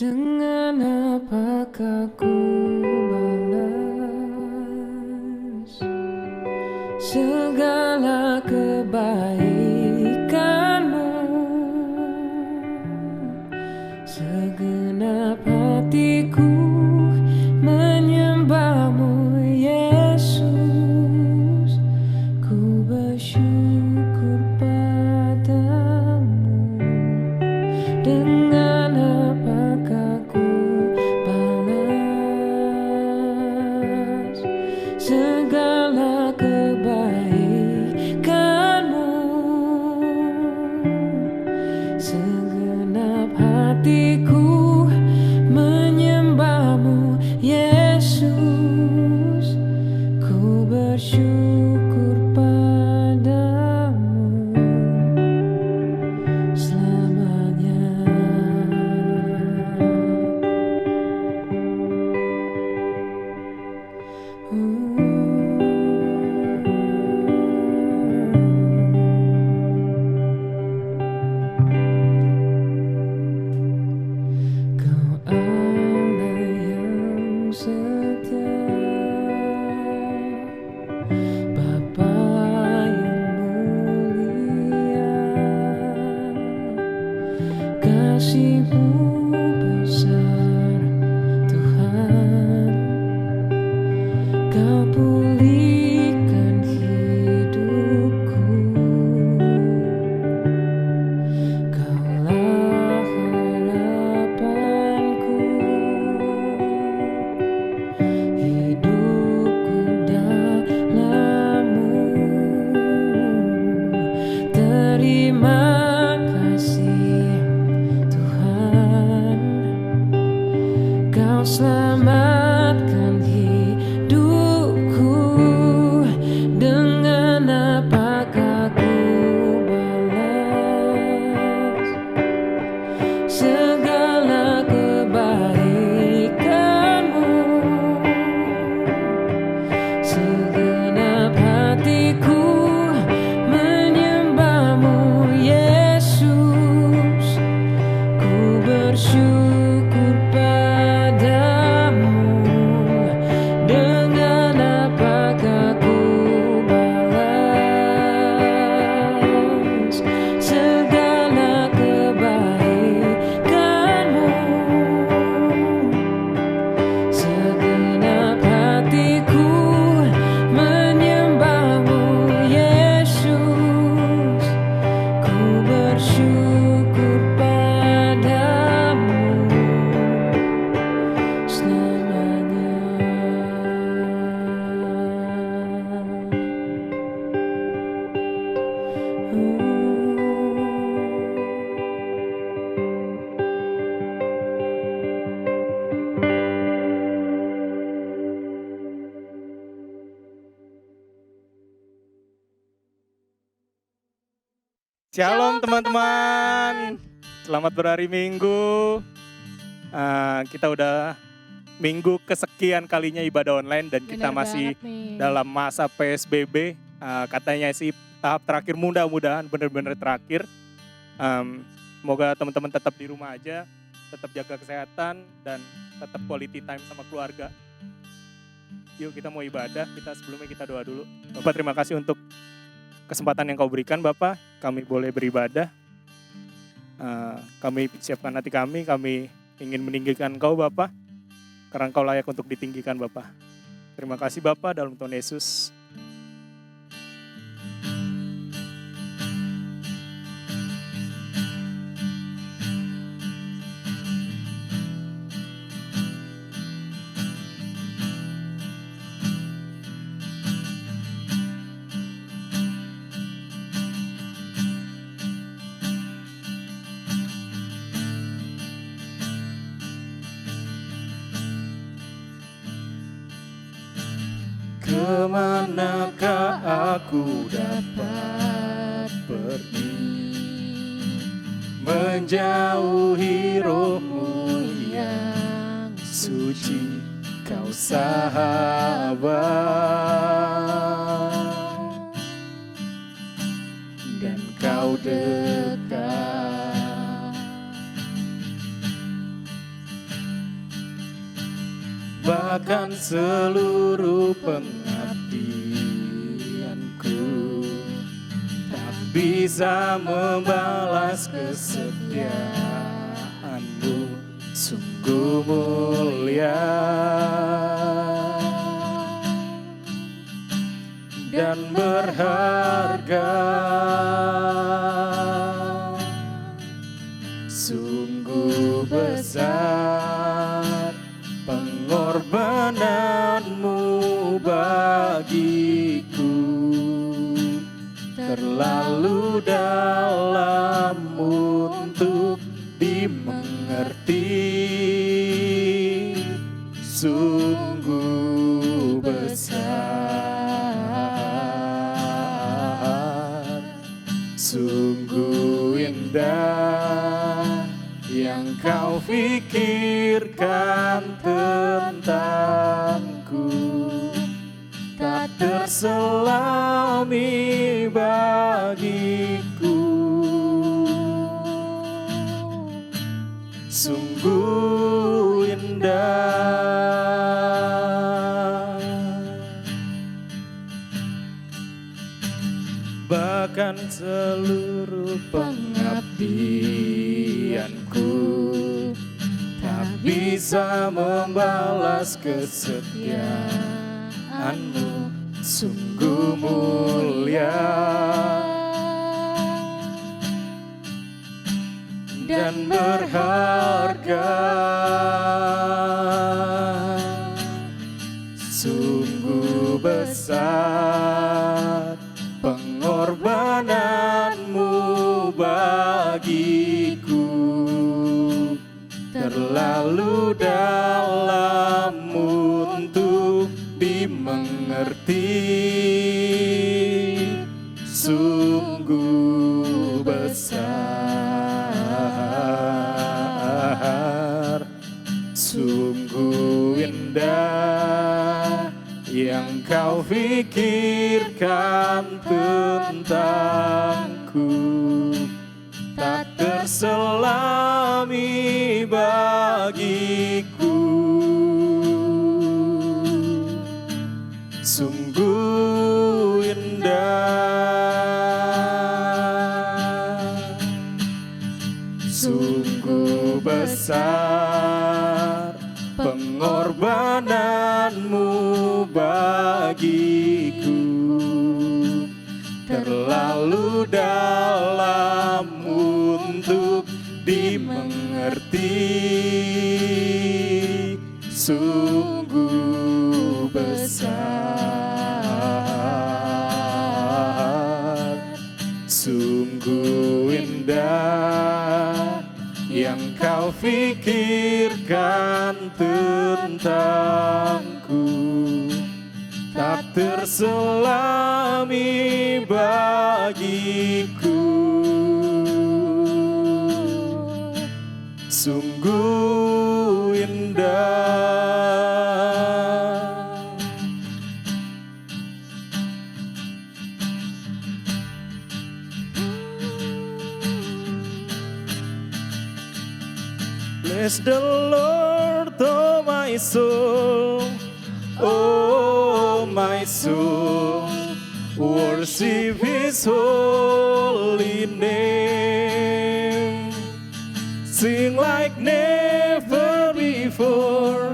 Dengan apakah ku balas segala kebaikanmu? Segenap hatiku menyembahmu, Yesus. Ku bersyukur padamu. Dengan apakah ku balas segala kebaikanmu? Segenap hatiku menyembahmu, Yesus. Ku bersyukur padamu selamanya. Kau Allah yang setia, Bapa yang mulia, kasih-Mu besar Tuhan. Kau pulihkan hidupku, Kaulah harapanku. Hidupku dalam-Mu. Terima kasih Tuhan, Kau selamatkan hidupku. Dengan apakah ku balas segala kebaikanmu? Segenap hatiku menyembahmu, Yesus. Ku bersyukur padamu. Dengan apakah ku balas segala kebaikanmu? Segenap hatiku menyembahmu, Yesus. Ku bersyukur padamu selamanya. Shalom teman-teman, selamat berhari Minggu. Kita udah minggu kesekian kalinya ibadah online dan kita masih dalam masa PSBB. Katanya sih tahap terakhir, mudah-mudahan benar-benar terakhir. Semoga teman-teman tetap di rumah aja, tetap jaga kesehatan dan tetap quality time sama keluarga. Yuk kita mau ibadah, sebelumnya kita doa dulu. Bapak, terima kasih untuk kesempatan yang Kau berikan, Bapak. Kami boleh beribadah. Kami siapkan hati kami ingin meninggikan Kau, Bapak. Karena Kau layak untuk ditinggikan, Bapak. Terima kasih, Bapak, dalam Tuhan Yesus. Kemanakah aku dapat pergi, menjauhi roh-Mu yang suci, Kau sahabat, dan Kau dekat. bahkan seluruh pengabdianku tak bisa membalas kesetiaanmu, sungguh mulia dan berharga, sungguh besar pengorbananmu bagiku, terlalu dalam untuk dimengerti, sungguh besar, sungguh indah yang kau pikirkan tentangku, tak terselami bagiku, sungguh indah. Bahkan seluruh pengabdianku tak bisa membalas kesetiaanmu, sungguh mulia dan berharga, sungguh besar pengorbananmu bagiku, terlalu dalam untuk dimengerti, sungguh besar, sungguh indah yang kau pikirkan tentangku, tak terselami bagiku, sungguh indah, sungguh besar pengorbananmu bagiku, terlalu dalam untuk dimengerti, sungguh besar, sungguh indah yang kau pikirkan tentangku, tak terselami bagiku, sungguh indah. Bless the Lord, oh my soul, oh my soul, worship His holy name. Sing like never before,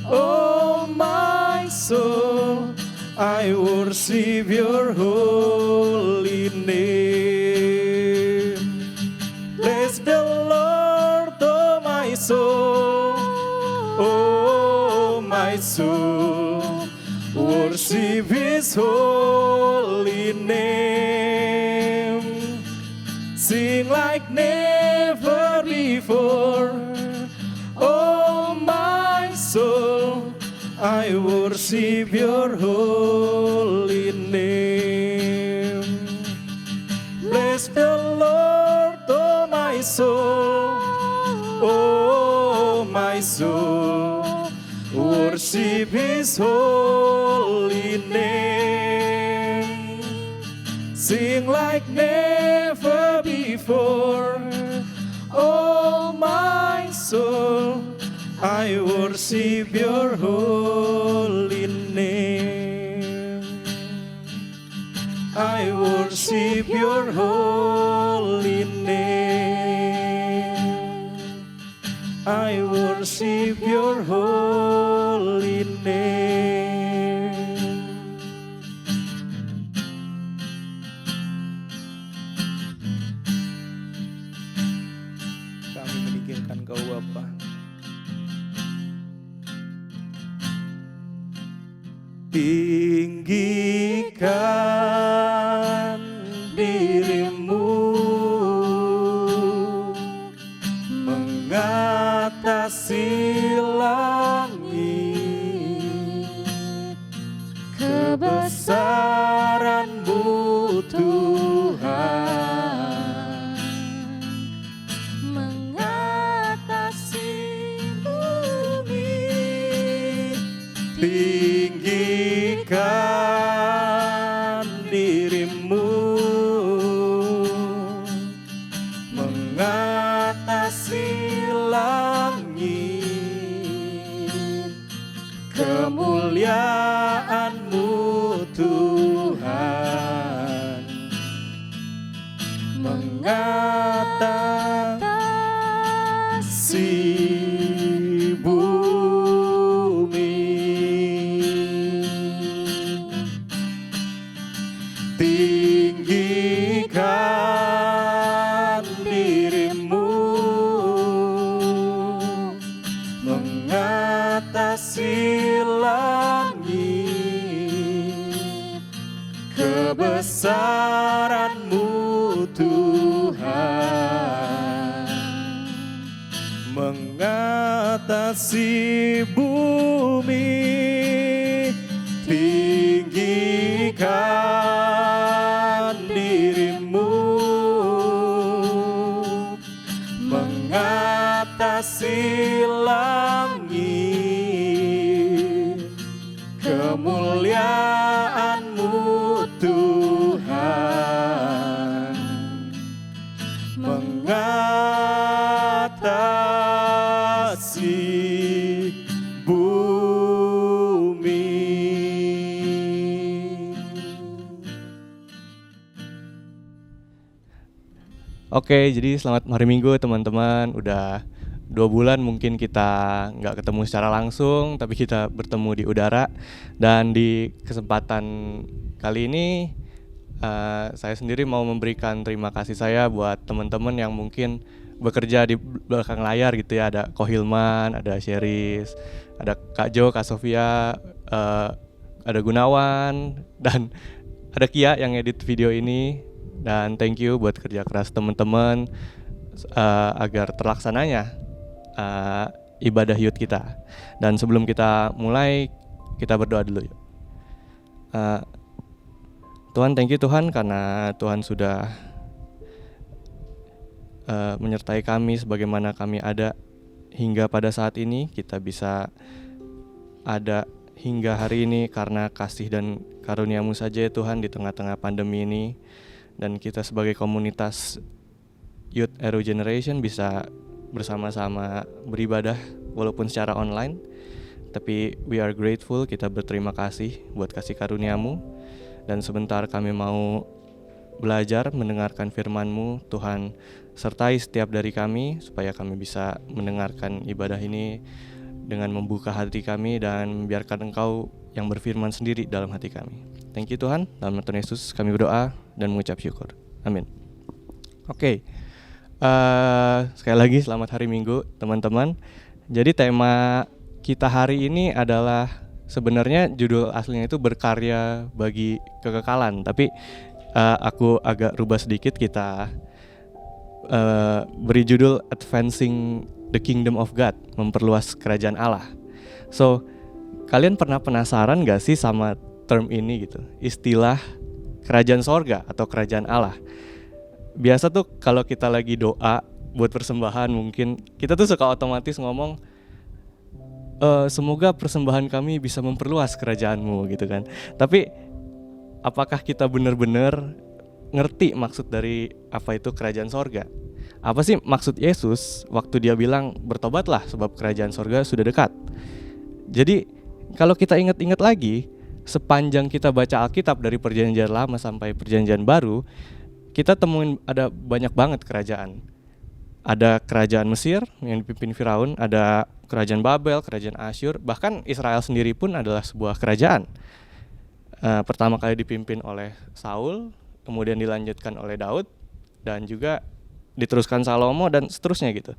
oh my soul, I worship Your holy name. Bless the Lord, oh my soul, oh my soul, worship His holy name. Sing like never before, oh my soul, I worship Your holy name. Bless the Lord, oh my soul, oh my soul, worship His holy name. Sing like never before, oh my soul, I worship your holy name. I worship your holy name. I worship your holy name. Kami meninggikan Kau Bapa. Tinggikan dirimu mengatasi langit, kebesaran-Mu Tuhan mengatasi bumi. Tinggikan dirimu mengatasi langit, kemuliaan-Mu Tuhan mengatasi bumi. Tinggikan dirimu mengatasi langit, kebesaran-Mu Tuhan mengatasi bumi. Tinggikan dirimu mengatasi langit, kemuliaan-Mu Tuhan mengatasi bumi. Oke, jadi selamat hari Minggu teman-teman. Udah 2 bulan mungkin kita nggak ketemu secara langsung, tapi kita bertemu di udara. Dan di kesempatan kali ini saya sendiri mau memberikan terima kasih saya buat teman-teman yang mungkin bekerja di belakang layar gitu ya. Ada Ko Hilman, ada Sheris, ada Kak Jo, Kak Sofia, ada Gunawan, dan ada Kia yang edit video ini. Dan thank you buat kerja keras teman-teman agar terlaksananya ibadah youth kita. Dan sebelum kita mulai, kita berdoa dulu yuk. Tuhan, thank you Tuhan karena Tuhan sudah menyertai kami sebagaimana kami ada hingga pada saat ini. Kita bisa ada hingga hari ini karena kasih dan karunia-Mu saja ya Tuhan di tengah-tengah pandemi ini. Dan kita sebagai komunitas Youth Aero Generation bisa bersama-sama beribadah walaupun secara online. Tapi we are grateful, kita berterima kasih buat kasih karunia-Mu. Dan sebentar kami mau belajar mendengarkan firman-Mu. Tuhan sertai setiap dari kami supaya kami bisa mendengarkan ibadah ini dengan membuka hati kami dan membiarkan Engkau yang berfirman sendiri dalam hati kami. Thank you Tuhan, dalam nama Tuhan Yesus kami berdoa dan mengucap syukur. Amin. Oke, sekali lagi selamat hari Minggu teman-teman. Jadi tema kita hari ini adalah sebenarnya judul aslinya itu berkarya bagi kekekalan. Tapi aku agak rubah sedikit, kita beri judul Advancing the Kingdom of God, memperluas kerajaan Allah. So, kalian pernah penasaran gak sih sama term ini gitu, istilah kerajaan sorga atau kerajaan Allah? Biasa tuh kalau kita lagi doa buat persembahan, mungkin kita tuh suka otomatis ngomong semoga persembahan kami bisa memperluas kerajaan-Mu gitu kan. Tapi apakah kita benar-benar ngerti maksud dari apa itu kerajaan sorga? Apa sih maksud Yesus waktu dia bilang bertobatlah sebab kerajaan sorga sudah dekat? Jadi kalau kita ingat-ingat lagi, sepanjang kita baca Alkitab dari perjanjian lama sampai perjanjian baru, kita temuin ada banyak banget kerajaan. Ada kerajaan Mesir yang dipimpin Firaun, ada kerajaan Babel, kerajaan Asyur, bahkan Israel sendiri pun adalah sebuah kerajaan. Pertama kali dipimpin oleh Saul, kemudian dilanjutkan oleh Daud, dan juga diteruskan Salomo dan seterusnya gitu.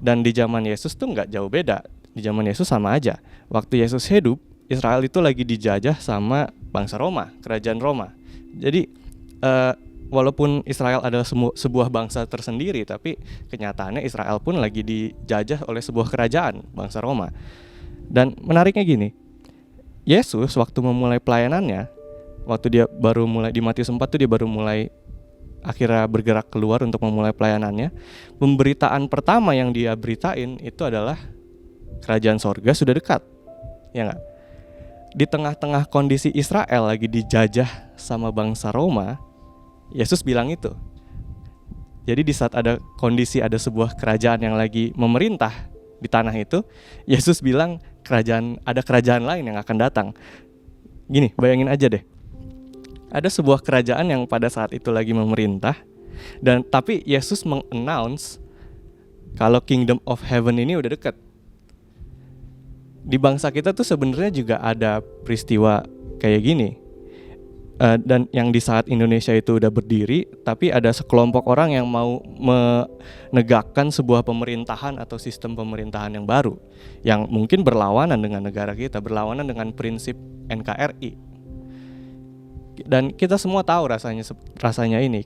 Dan di zaman Yesus tuh nggak jauh beda. Di zaman Yesus sama aja. Waktu Yesus hidup, Israel itu lagi dijajah sama bangsa Roma, kerajaan Roma. Jadi walaupun Israel adalah sebuah bangsa tersendiri, tapi kenyataannya Israel pun lagi dijajah oleh sebuah kerajaan, bangsa Roma. Dan menariknya gini, Yesus waktu memulai pelayanannya, waktu dia baru mulai di Matius 4 tuh dia baru mulai akhirnya bergerak keluar untuk memulai pelayanannya. Pemberitaan pertama yang dia beritain itu adalah kerajaan sorga sudah dekat, ya nggak? Di tengah-tengah kondisi Israel lagi dijajah sama bangsa Roma, Yesus bilang itu. Jadi di saat ada kondisi ada sebuah kerajaan yang lagi memerintah di tanah itu, Yesus bilang ada kerajaan lain yang akan datang. Gini, bayangin aja deh. Ada sebuah kerajaan yang pada saat itu lagi memerintah, dan tapi Yesus meng-announce kalau Kingdom of Heaven ini udah dekat. Di bangsa kita tuh sebenarnya juga ada peristiwa kayak gini. Dan yang di saat Indonesia itu udah berdiri, tapi ada sekelompok orang yang mau menegakkan sebuah pemerintahan atau sistem pemerintahan yang baru, yang mungkin berlawanan dengan negara kita, berlawanan dengan prinsip NKRI. Dan kita semua tahu rasanya ini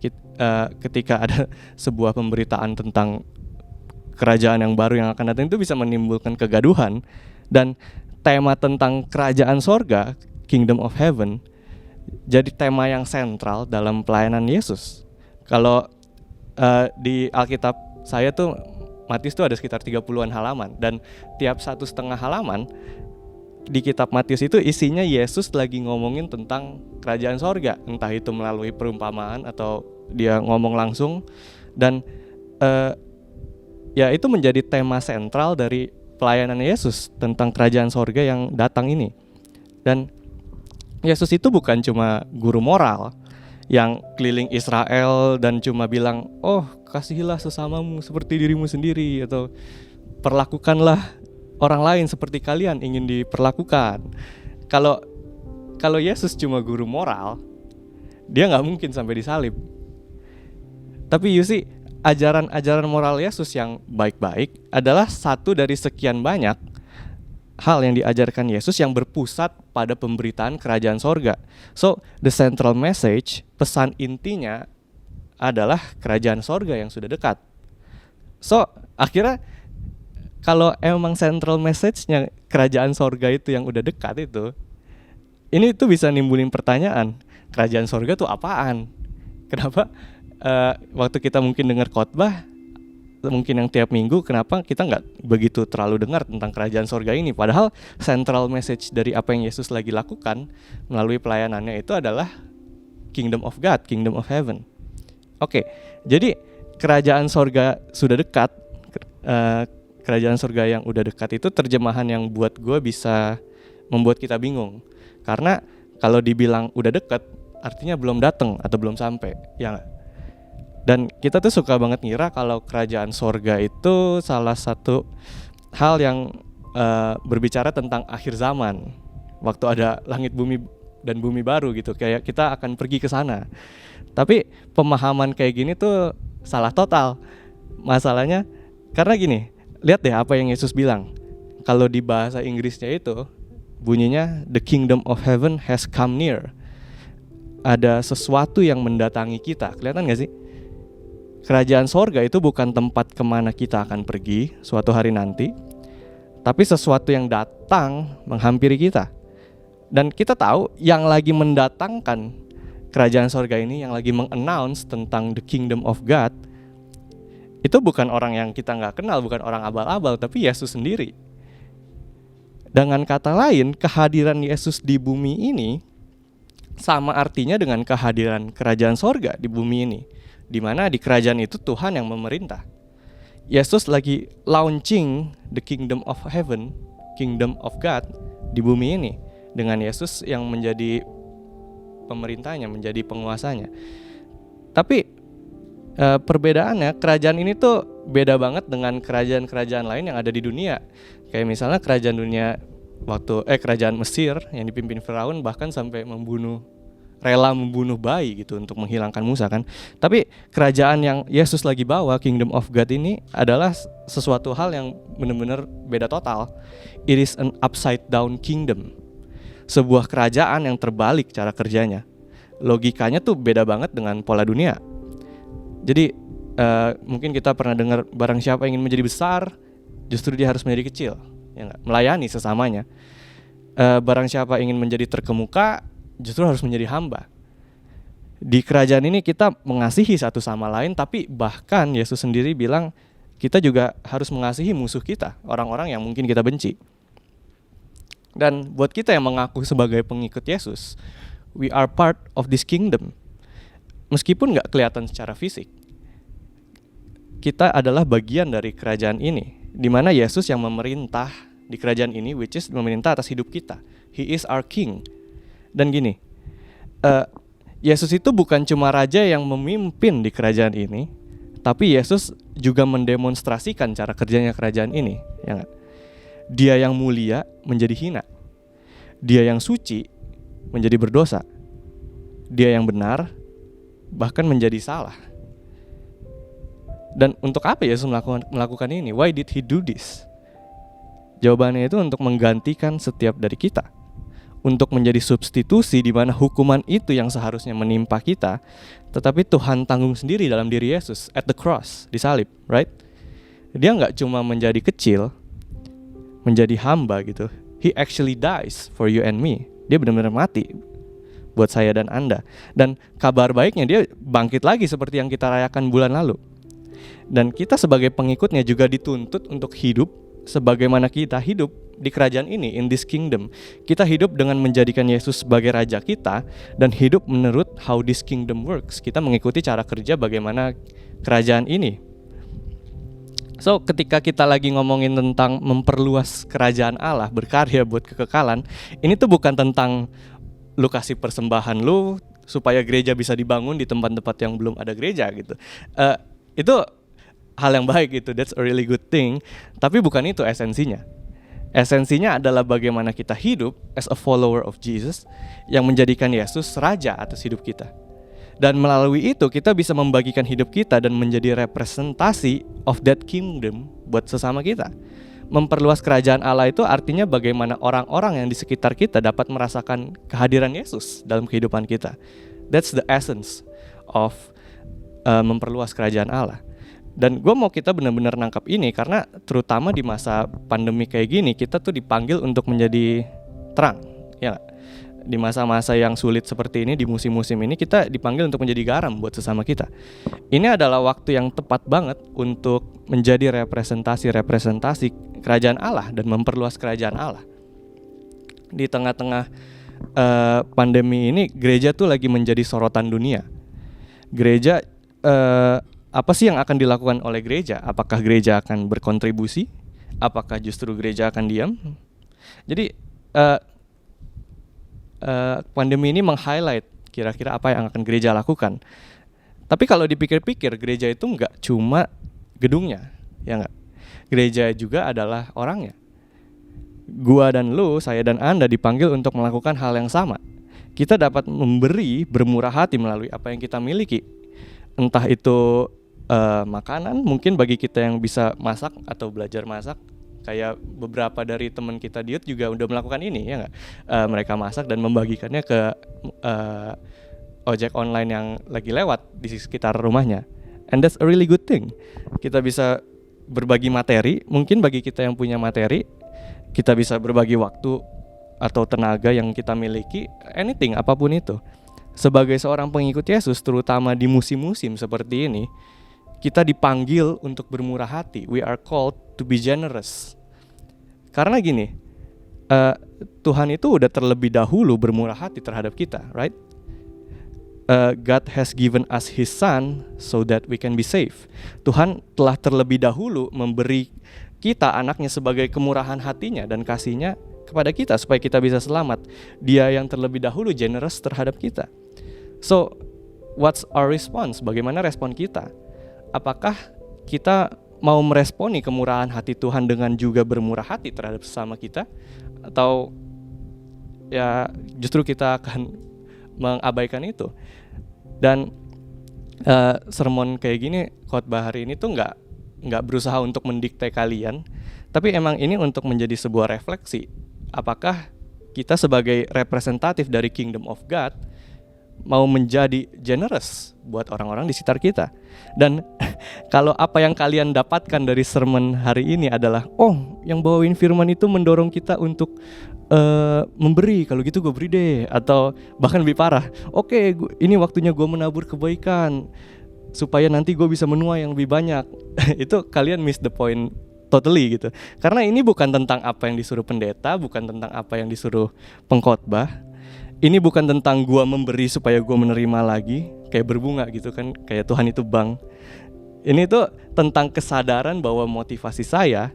ketika ada sebuah pemberitaan tentang kerajaan yang baru yang akan datang itu bisa menimbulkan kegaduhan. Dan tema tentang kerajaan sorga, Kingdom of Heaven, jadi tema yang sentral dalam pelayanan Yesus. Kalau di Alkitab saya tuh Matius tuh ada sekitar 30-an halaman, dan tiap 1,5 halaman di kitab Matius itu isinya Yesus lagi ngomongin tentang kerajaan sorga, entah itu melalui perumpamaan atau dia ngomong langsung. Dan ya itu menjadi tema sentral dari pelayanan Yesus tentang kerajaan sorga yang datang ini. Dan Yesus itu bukan cuma guru moral yang keliling Israel dan cuma bilang, oh kasihilah sesamamu seperti dirimu sendiri, atau perlakukanlah orang lain seperti kalian ingin diperlakukan. Kalau Yesus cuma guru moral, dia nggak mungkin sampai disalib. Tapi you see, ajaran-ajaran moral Yesus yang baik-baik adalah satu dari sekian banyak hal yang diajarkan Yesus yang berpusat pada pemberitaan kerajaan sorga. So, the central message, pesan intinya adalah kerajaan sorga yang sudah dekat. So, akhirnya kalau emang central message-nya kerajaan sorga itu yang udah dekat itu, ini tuh bisa nimbulin pertanyaan, kerajaan sorga tuh apaan? Kenapa waktu kita mungkin dengar khotbah, mungkin yang tiap minggu, kenapa kita nggak begitu terlalu dengar tentang kerajaan sorga ini? Padahal central message dari apa yang Yesus lagi lakukan melalui pelayanannya itu adalah Kingdom of God, Kingdom of Heaven. Oke, jadi kerajaan sorga sudah dekat, kerajaan sorga yang udah dekat itu terjemahan yang buat gue bisa membuat kita bingung. Karena kalau dibilang udah dekat, artinya belum datang atau belum sampai, ya nggak? Dan kita tuh suka banget ngira kalau kerajaan sorga itu salah satu hal yang berbicara tentang akhir zaman. Waktu ada langit bumi dan bumi baru gitu, kayak kita akan pergi ke sana. Tapi pemahaman kayak gini tuh salah total. Masalahnya karena gini, lihat deh apa yang Yesus bilang. Kalau di bahasa Inggrisnya itu bunyinya the kingdom of heaven has come near. Ada sesuatu yang mendatangi kita. Kelihatan gak sih? Kerajaan sorga itu bukan tempat kemana kita akan pergi suatu hari nanti, tapi sesuatu yang datang menghampiri kita. Dan kita tahu yang lagi mendatangkan kerajaan sorga ini, yang lagi meng-announce tentang the kingdom of God, itu bukan orang yang kita gak kenal, bukan orang abal-abal, tapi Yesus sendiri. Dengan kata lain, kehadiran Yesus di bumi ini sama artinya dengan kehadiran kerajaan sorga di bumi ini. di mana di kerajaan itu Tuhan yang memerintah. Yesus lagi launching the kingdom of heaven, kingdom of God di bumi ini, dengan Yesus yang menjadi pemerintahnya, menjadi penguasanya. Tapi perbedaannya, kerajaan ini tuh beda banget dengan kerajaan-kerajaan lain yang ada di dunia. Kayak misalnya kerajaan dunia kerajaan Mesir yang dipimpin Firaun bahkan sampai rela membunuh bayi gitu untuk menghilangkan Musa kan. Tapi kerajaan yang Yesus lagi bawa, Kingdom of God ini adalah sesuatu hal yang benar-benar beda total. It is an upside down kingdom. Sebuah kerajaan yang terbalik cara kerjanya. Logikanya tuh beda banget dengan pola dunia. Jadi mungkin kita pernah dengar barang siapa ingin menjadi besar, justru dia harus menjadi kecil, ya nggak? Melayani sesamanya. Barang siapa ingin menjadi terkemuka, justru harus menjadi hamba. Di kerajaan ini kita mengasihi satu sama lain, tapi bahkan Yesus sendiri bilang kita juga harus mengasihi musuh kita, orang-orang yang mungkin kita benci. Dan buat kita yang mengaku sebagai pengikut Yesus, we are part of this kingdom. Meskipun gak kelihatan secara fisik, kita adalah bagian dari kerajaan ini, di mana Yesus yang memerintah di kerajaan ini, which is memerintah atas hidup kita. He is our king. Dan gini, Yesus itu bukan cuma raja yang memimpin di kerajaan ini, tapi Yesus juga mendemonstrasikan cara kerjanya kerajaan ini, ya gak? Dia yang mulia menjadi hina, dia yang suci menjadi berdosa, dia yang benar bahkan menjadi salah. Dan untuk apa Yesus melakukan ini? Why did he do this? Jawabannya itu untuk menggantikan setiap dari kita, untuk menjadi substitusi di mana hukuman itu yang seharusnya menimpa kita, tetapi Tuhan tanggung sendiri dalam diri Yesus at the cross, di salib, right? Dia nggak cuma menjadi kecil, menjadi hamba gitu. He actually dies for you and me. Dia benar-benar mati buat saya dan Anda. Dan kabar baiknya dia bangkit lagi seperti yang kita rayakan bulan lalu. Dan kita sebagai pengikutnya juga dituntut untuk hidup sebagaimana kita hidup di kerajaan ini, in this kingdom. Kita hidup dengan menjadikan Yesus sebagai raja kita dan hidup menurut how this kingdom works. Kita mengikuti cara kerja bagaimana kerajaan ini. So, ketika kita lagi ngomongin tentang memperluas kerajaan Allah, berkarya buat kekekalan, ini tuh bukan tentang lu kasih persembahan lu supaya gereja bisa dibangun di tempat-tempat yang belum ada gereja gitu. Itu hal yang baik gitu, that's a really good thing. Tapi bukan itu esensinya. Esensinya adalah bagaimana kita hidup as a follower of Jesus yang menjadikan Yesus raja atas hidup kita. Dan melalui itu kita bisa membagikan hidup kita dan menjadi representasi of that kingdom buat sesama kita. Memperluas kerajaan Allah itu artinya bagaimana orang-orang yang di sekitar kita dapat merasakan kehadiran Yesus dalam kehidupan kita. That's the essence of memperluas kerajaan Allah. Dan gue mau kita benar-benar nangkap ini karena terutama di masa pandemi kayak gini kita tuh dipanggil untuk menjadi terang, ya. Di masa-masa yang sulit seperti ini, di musim-musim ini kita dipanggil untuk menjadi garam buat sesama kita. Ini adalah waktu yang tepat banget untuk menjadi representasi kerajaan Allah dan memperluas kerajaan Allah. Di tengah-tengah pandemi ini, gereja tuh lagi menjadi sorotan dunia. Gereja, apa sih yang akan dilakukan oleh gereja? Apakah gereja akan berkontribusi? Apakah justru gereja akan diam? Jadi pandemi ini meng-highlight kira-kira apa yang akan gereja lakukan. Tapi kalau dipikir-pikir, gereja itu nggak cuma gedungnya, ya nggak? Gereja juga adalah orangnya. Gua dan lu, saya dan Anda dipanggil untuk melakukan hal yang sama. Kita dapat memberi bermurah hati melalui apa yang kita miliki. Entah itu makanan, mungkin bagi kita yang bisa masak atau belajar masak. Kayak beberapa dari teman kita di Youth juga udah melakukan ini, ya nggak? Mereka masak dan membagikannya ke ojek online yang lagi lewat di sekitar rumahnya. And that's a really good thing. Kita bisa berbagi materi, mungkin bagi kita yang punya materi, kita bisa berbagi waktu atau tenaga yang kita miliki, anything, apapun itu. Sebagai seorang pengikut Yesus, terutama di musim-musim seperti ini, kita dipanggil untuk bermurah hati. We are called to be generous. Karena gini, Tuhan itu udah terlebih dahulu bermurah hati terhadap kita, right? God has given us His Son so that we can be saved. Tuhan telah terlebih dahulu memberi kita anaknya sebagai kemurahan hatinya dan kasihnya kepada kita supaya kita bisa selamat. Dia yang terlebih dahulu generous terhadap kita. So, what's our response? Bagaimana respon kita? Apakah kita mau meresponi kemurahan hati Tuhan dengan juga bermurah hati terhadap sesama kita? Atau ya justru kita akan mengabaikan itu? Dan sermon kayak gini, khotbah hari ini tuh nggak berusaha untuk mendikte kalian, tapi emang ini untuk menjadi sebuah refleksi. Apakah kita sebagai representatif dari Kingdom of God mau menjadi generous buat orang-orang di sekitar kita? Dan kalau apa yang kalian dapatkan dari sermon hari ini adalah, oh, yang bawain firman itu mendorong kita untuk memberi, kalau gitu gue beri deh. Atau bahkan lebih parah, oke, ini waktunya gue menabur kebaikan supaya nanti gue bisa menuai yang lebih banyak. Itu kalian miss the point totally gitu. Karena ini bukan tentang apa yang disuruh pendeta, bukan tentang apa yang disuruh pengkhotbah. Ini bukan tentang gue memberi supaya gue menerima lagi, kayak berbunga gitu kan, kayak Tuhan itu bank. Ini tuh tentang kesadaran bahwa motivasi saya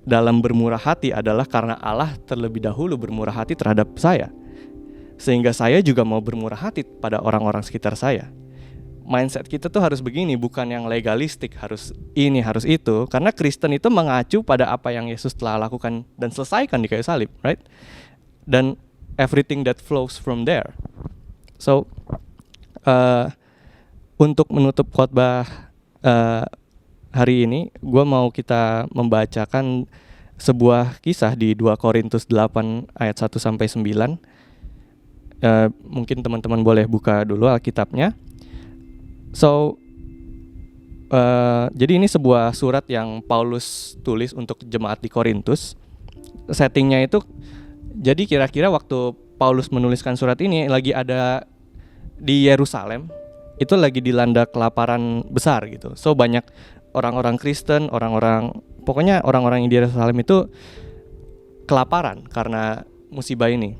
dalam bermurah hati adalah karena Allah terlebih dahulu bermurah hati terhadap saya, sehingga saya juga mau bermurah hati pada orang-orang sekitar saya. Mindset kita tuh harus begini, bukan yang legalistik, harus ini, harus itu. Karena Kristen itu mengacu pada apa yang Yesus telah lakukan dan selesaikan di kayu salib, right? Dan everything that flows from there. So, untuk menutup khotbah hari ini, gue mau kita membacakan sebuah kisah di 2 Korintus 8 ayat 1-9. Mungkin teman-teman boleh buka dulu Alkitabnya. So, jadi ini sebuah surat yang Paulus tulis untuk jemaat di Korintus. Settingnya itu, jadi kira-kira waktu Paulus menuliskan surat ini lagi ada di Yerusalem, itu lagi dilanda kelaparan besar gitu. So banyak orang-orang Kristen, pokoknya orang-orang yang di Yerusalem itu kelaparan karena musibah ini.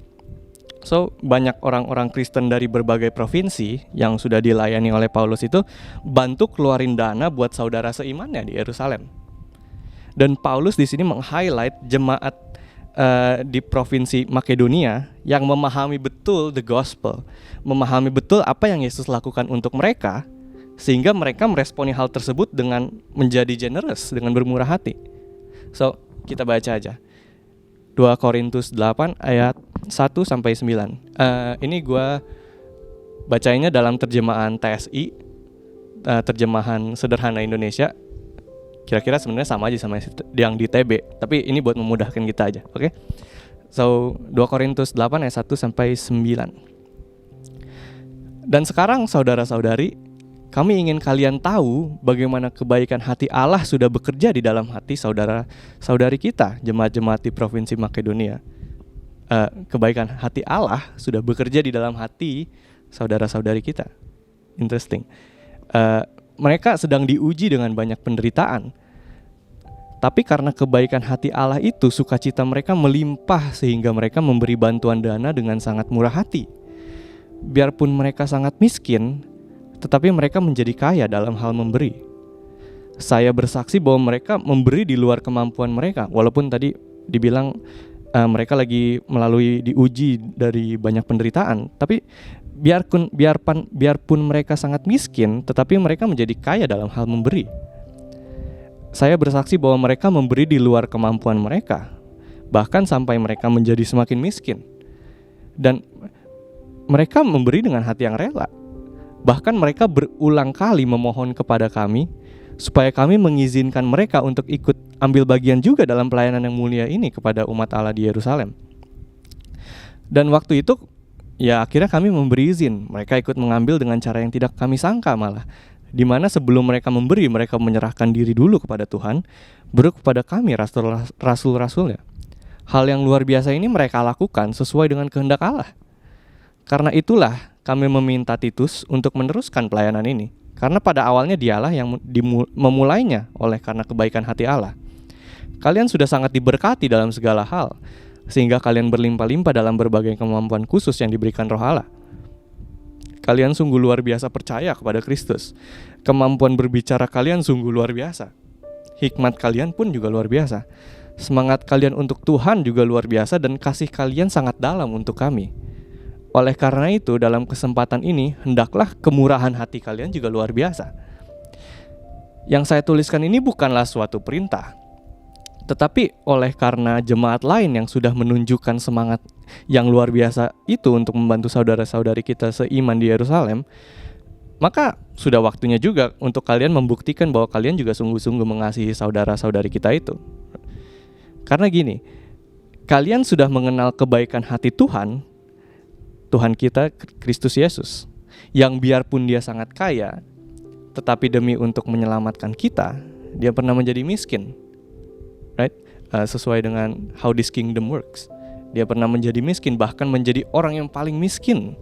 So banyak orang-orang Kristen dari berbagai provinsi yang sudah dilayani oleh Paulus itu bantu keluarin dana buat saudara seimannya di Yerusalem. Dan Paulus di sini meng-highlight jemaat di provinsi Makedonia yang memahami betul the gospel, memahami betul apa yang Yesus lakukan untuk mereka, sehingga mereka meresponi hal tersebut dengan menjadi generous, dengan bermurah hati. So, kita baca aja. 2 Korintus 8 ayat 1-9. Ini gue bacainnya dalam terjemahan TSI, terjemahan sederhana Indonesia. Kira-kira sebenarnya sama aja sama yang di TB, tapi ini buat memudahkan kita aja, oke? So, 2 Korintus 8 ayat 1-9. Dan sekarang saudara-saudari, kami ingin kalian tahu bagaimana kebaikan hati Allah sudah bekerja di dalam hati saudara-saudari kita, jemaat-jemaat di provinsi Makedonia. Kebaikan hati Allah sudah bekerja di dalam hati saudara-saudari kita. Interesting. Mereka sedang diuji dengan banyak penderitaan. Tapi karena kebaikan hati Allah itu, sukacita mereka melimpah sehingga mereka memberi bantuan dana dengan sangat murah hati. Biarpun mereka sangat miskin, tetapi mereka menjadi kaya dalam hal memberi. Saya bersaksi bahwa mereka memberi di luar kemampuan mereka. Walaupun tadi dibilang mereka lagi melalui diuji dari banyak penderitaan, tapi biarpun mereka sangat miskin, tetapi mereka menjadi kaya dalam hal memberi. Saya bersaksi bahwa mereka memberi di luar kemampuan mereka, bahkan sampai mereka menjadi semakin miskin. Dan mereka memberi dengan hati yang rela. Bahkan mereka berulang kali memohon kepada kami, supaya kami mengizinkan mereka untuk ikut ambil bagian juga dalam pelayanan yang mulia ini kepada umat Allah di Yerusalem. Dan waktu itu, ya akhirnya kami memberi izin. Mereka ikut mengambil dengan cara yang tidak kami sangka malah. Di mana sebelum mereka memberi, mereka menyerahkan diri dulu kepada Tuhan, baru kepada kami rasul-rasulnya. Hal yang luar biasa ini mereka lakukan sesuai dengan kehendak Allah. Karena itulah kami meminta Titus untuk meneruskan pelayanan ini. Karena pada awalnya dialah yang memulainya oleh karena kebaikan hati Allah. Kalian sudah sangat diberkati dalam segala hal, sehingga kalian berlimpah-limpah dalam berbagai kemampuan khusus yang diberikan Roh Allah. Kalian sungguh luar biasa percaya kepada Kristus. Kemampuan berbicara kalian sungguh luar biasa. Hikmat kalian pun juga luar biasa. Semangat kalian untuk Tuhan juga luar biasa, dan kasih kalian sangat dalam untuk kami. Oleh karena itu, dalam kesempatan ini, hendaklah kemurahan hati kalian juga luar biasa. Yang saya tuliskan ini bukanlah suatu perintah, tetapi oleh karena jemaat lain yang sudah menunjukkan semangat yang luar biasa itu untuk membantu saudara-saudari kita seiman di Yerusalem, maka sudah waktunya juga untuk kalian membuktikan bahwa kalian juga sungguh-sungguh mengasihi saudara-saudari kita itu. Karena gini, kalian sudah mengenal kebaikan hati Tuhan kita, Kristus Yesus, yang biarpun dia sangat kaya, tetapi demi untuk menyelamatkan kita, dia pernah menjadi miskin. Right? Sesuai dengan how this kingdom works. Dia pernah menjadi miskin, bahkan menjadi orang yang paling miskin,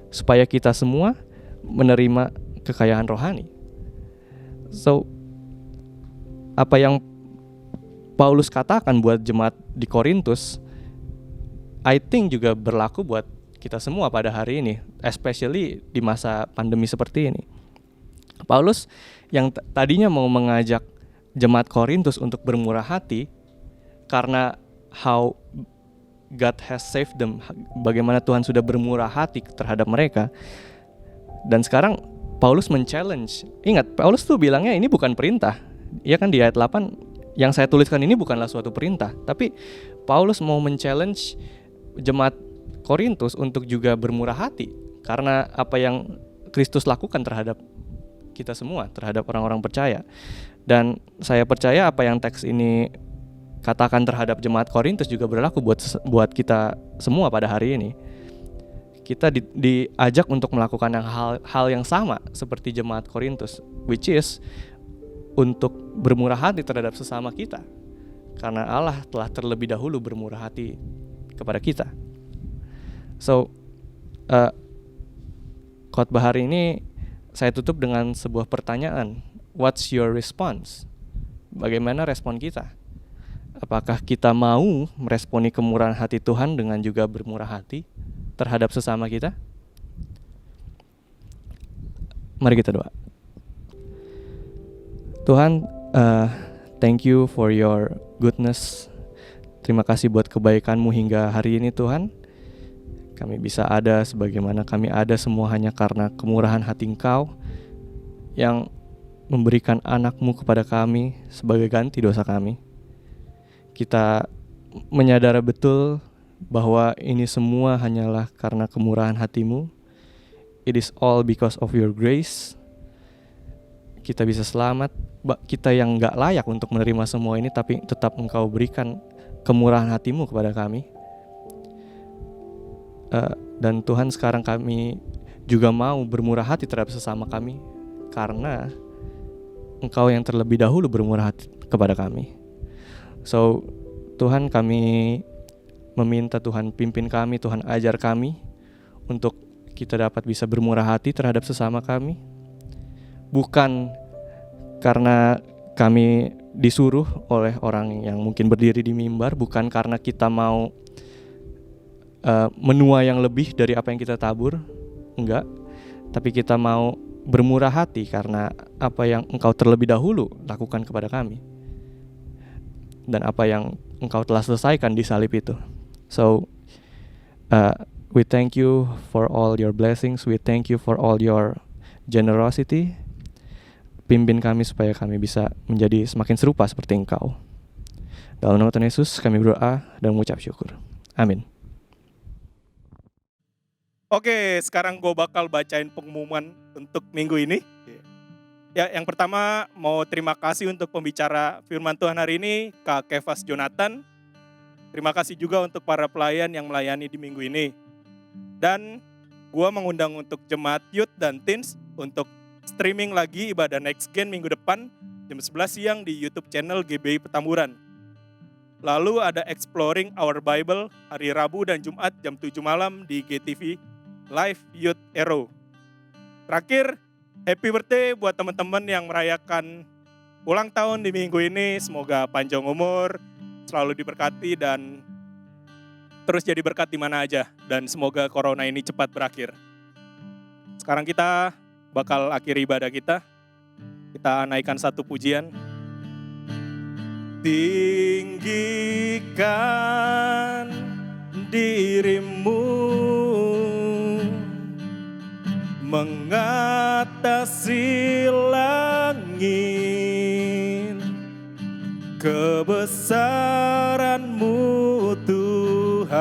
supaya kita semua menerima kekayaan rohani. So, apa yang Paulus katakan buat jemaat di Korintus, I think juga berlaku buat kita semua pada hari ini, especially di masa pandemi seperti ini. Paulus yang tadinya mau mengajak jemaat Korintus untuk bermurah hati karena how God has saved them, bagaimana Tuhan sudah bermurah hati terhadap mereka. Dan sekarang Paulus men-challenge. Ingat, Paulus tuh bilangnya ini bukan perintah. Ya kan, di ayat 8 yang saya tuliskan ini bukanlah suatu perintah, tapi Paulus mau men-challenge jemaat Korintus untuk juga bermurah hati karena apa yang Kristus lakukan terhadap kita semua, terhadap orang-orang percaya. Dan saya percaya apa yang teks ini katakan terhadap jemaat Korintus juga berlaku buat kita semua pada hari ini. Kita diajak untuk melakukan hal yang sama seperti jemaat Korintus, which is untuk bermurah hati terhadap sesama kita, karena Allah telah terlebih dahulu bermurah hati kepada kita. So, khotbah hari ini saya tutup dengan sebuah pertanyaan. What's your response? Bagaimana respon kita? Apakah kita mau meresponi kemurahan hati Tuhan dengan juga bermurah hati terhadap sesama kita? Mari kita doa. Tuhan, thank you for your goodness. Terima kasih buat kebaikan-Mu hingga hari ini Tuhan. Kami bisa ada sebagaimana kami ada semua hanya karena kemurahan hati Engkau yang memberikan anak-Mu kepada kami sebagai ganti dosa kami. Kita menyadari betul bahwa ini semua hanyalah karena kemurahan hati-Mu. It is all because of your grace. Kita bisa selamat. Kita yang gak layak untuk menerima semua ini, tapi tetap Engkau berikan kemurahan hati-Mu kepada kami. Dan Tuhan, sekarang kami juga mau bermurah hati terhadap sesama kami, karena Engkau yang terlebih dahulu bermurah hati kepada kami. So, Tuhan, kami meminta Tuhan pimpin kami, Tuhan ajar kami untuk kita dapat bisa bermurah hati terhadap sesama kami. Bukan karena kami disuruh oleh orang yang mungkin berdiri di mimbar, bukan karena kita mau menua yang lebih dari apa yang kita tabur, enggak. Tapi kita mau bermurah hati karena apa yang Engkau terlebih dahulu lakukan kepada kami dan apa yang Engkau telah selesaikan di salib itu. So, we thank you for all your blessings. We thank you for all your generosity. Pimpin kami supaya kami bisa menjadi semakin serupa seperti Engkau. Dalam nama Tuhan Yesus kami berdoa dan mengucap syukur. Amin. Oke, sekarang gue bakal bacain pengumuman untuk minggu ini. Ya, yang pertama mau terima kasih untuk pembicara firman Tuhan hari ini, Kak Kefas Jonathan. Terima kasih juga untuk para pelayan yang melayani di minggu ini. Dan gue mengundang untuk jemaat youth dan teens untuk streaming lagi ibadah Next Gen minggu depan jam 11 siang di YouTube channel GBI Petamburan. Lalu ada Exploring Our Bible hari Rabu dan Jumat jam 7 malam di GTV Live Youth Arrow. Terakhir, happy birthday buat teman-teman yang merayakan ulang tahun di minggu ini. Semoga panjang umur, selalu diberkati dan terus jadi berkat di mana aja. Dan semoga corona ini cepat berakhir. Sekarang kita bakal akhiri ibadah kita. Kita naikkan satu pujian. Tinggikan dirimu mengatasi langit, kebesaran-Mu Tuhan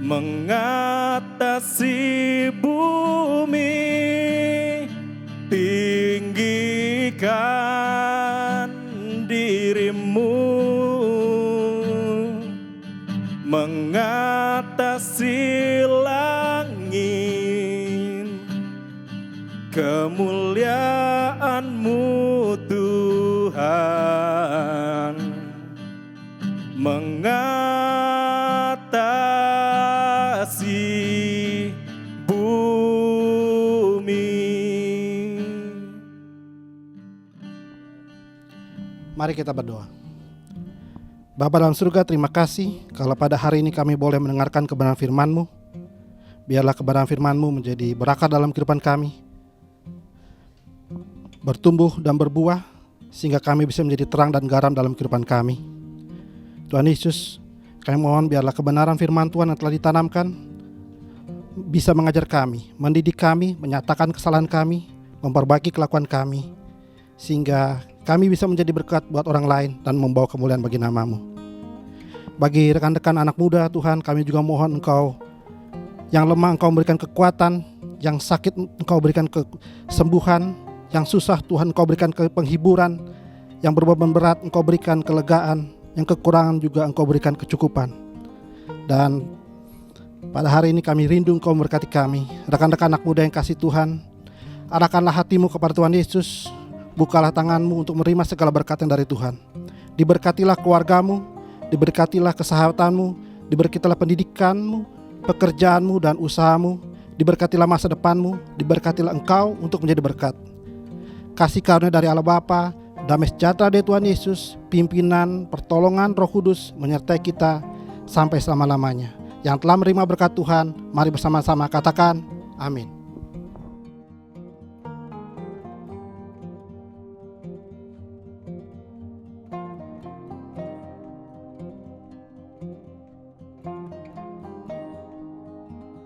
mengatasi bumi. Tinggikan dirimu mengatasi langit, kemuliaan-Mu Tuhan mengatasi bumi. Mari kita berdoa. Bapa dalam surga, terima kasih kalau pada hari ini kami boleh mendengarkan kebenaran firman-Mu. Biarlah kebenaran firman-Mu menjadi berkat dalam kehidupan kami, bertumbuh dan berbuah, sehingga kami bisa menjadi terang dan garam dalam kehidupan kami. Tuhan Yesus, kami mohon biarlah kebenaran firman Tuhan yang telah ditanamkan bisa mengajar kami, mendidik kami, menyatakan kesalahan kami, memperbaiki kelakuan kami, sehingga kami bisa menjadi berkat buat orang lain dan membawa kemuliaan bagi nama-Mu. Bagi rekan-rekan anak muda, Tuhan, kami juga mohon Engkau yang lemah Engkau berikan kekuatan, yang sakit Engkau berikan kesembuhan, yang susah Tuhan Engkau berikan penghiburan, yang berbeban berat Engkau berikan kelegaan, yang kekurangan juga Engkau berikan kecukupan. Dan pada hari ini kami rindu Engkau memberkati kami. Rekan-rekan anak muda yang kasih Tuhan, arahkanlah hatimu kepada Tuhan Yesus. Bukalah tanganmu untuk menerima segala berkat yang dari Tuhan. Diberkatilah keluargamu, diberkatilah kesahabatanmu, diberkatilah pendidikanmu, pekerjaanmu dan usahamu, diberkatilah masa depanmu, diberkatilah engkau untuk menjadi berkat. Kasih karunia dari Allah Bapa, damai sejahtera dari Tuhan Yesus, pimpinan, pertolongan Roh Kudus menyertai kita sampai selama-lamanya. Yang telah menerima berkat Tuhan, mari bersama-sama katakan amin.